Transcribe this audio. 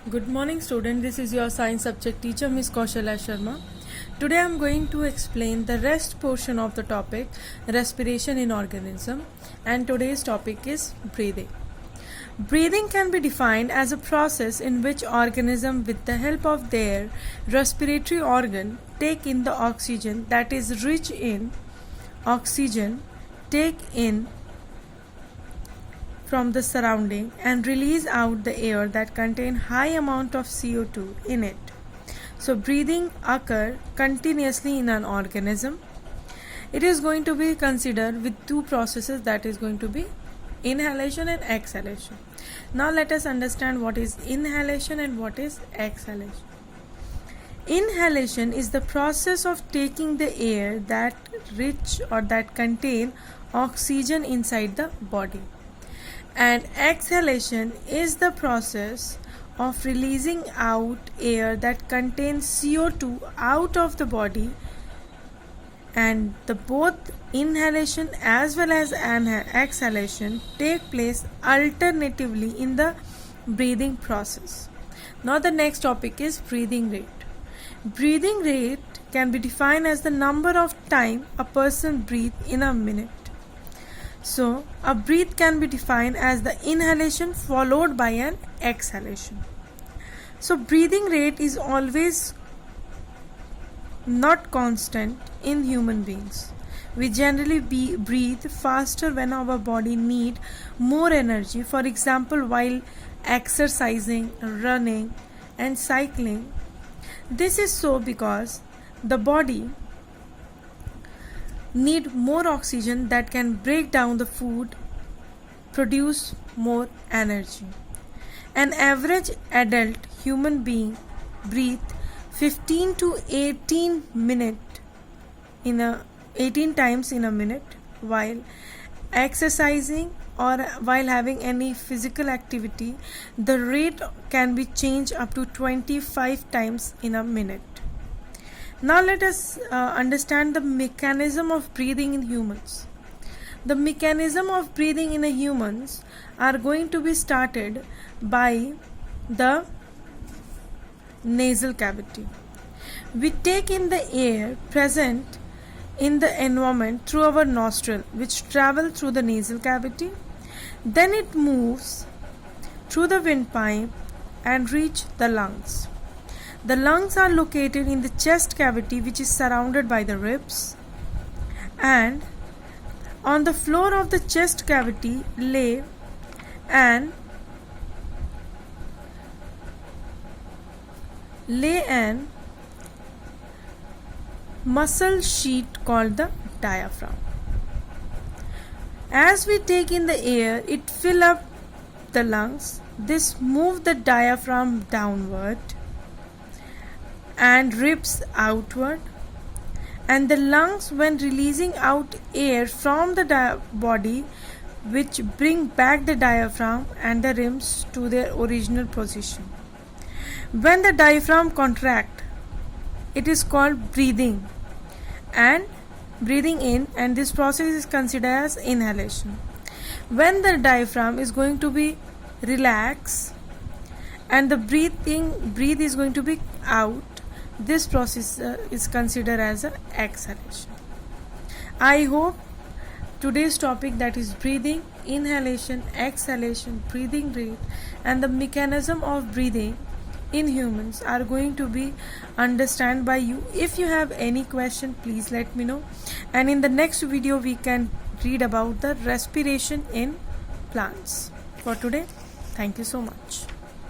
Good morning student, this is your science subject teacher Miss Kaushalya Sharma. Today I am going to explain the rest portion of the topic respiration in organism, and today's topic is breathing. Breathing can be defined as a process in which organisms with the help of their respiratory organ take in the oxygen that is rich in oxygen, take in from the surrounding and release out the air that contain high amount of CO2 in it. So breathing occur continuously in an organism. It is going to be considered with two processes, that is going to be inhalation and exhalation. Now let us understand what is inhalation and what is exhalation. Inhalation is the process of taking the air that rich or that contain oxygen inside the body. And exhalation is the process of releasing out air that contains CO2 out of the body, and the both inhalation as well as exhalation take place alternatively in the breathing process. Now the next topic is breathing rate. Breathing rate can be defined as the number of time a person breathes in a minute. So, a breath can be defined as the inhalation followed by an exhalation. So, breathing rate is always not constant in human beings. We generally breathe faster when our body need more energy. For example, while exercising, running and cycling. This is so because the body need more oxygen that can break down the food, produce more energy. An average adult human being breathes 15 to 18 times in a minute while exercising or while having any physical activity. The rate can be changed up to 25 times in a minute. Now let us understand the mechanism of breathing in humans. The mechanism of breathing in humans are going to be started by the nasal cavity. We take in the air present in the environment through our nostril, which travel through the nasal cavity. Then it moves through the windpipe and reach the lungs. The lungs are located in the chest cavity, which is surrounded by the ribs, and on the floor of the chest cavity lay an muscle sheet called the diaphragm. As we take in the air, it fill up the lungs. This move the diaphragm downward and ribs outward, and the lungs, when releasing out air from the body, which bring back the diaphragm and the ribs to their original position. When the diaphragm contract, it is called breathing and breathing in, and this process is considered as inhalation. When the diaphragm is going to be relaxed and the breathe is going to be out, this process is considered as an exhalation. I hope today's topic, that is breathing, inhalation, exhalation, breathing rate and the mechanism of breathing in humans are going to be understood by you. If you have any question, please let me know, and in the next video we can read about the respiration in plants. For today, thank you so much.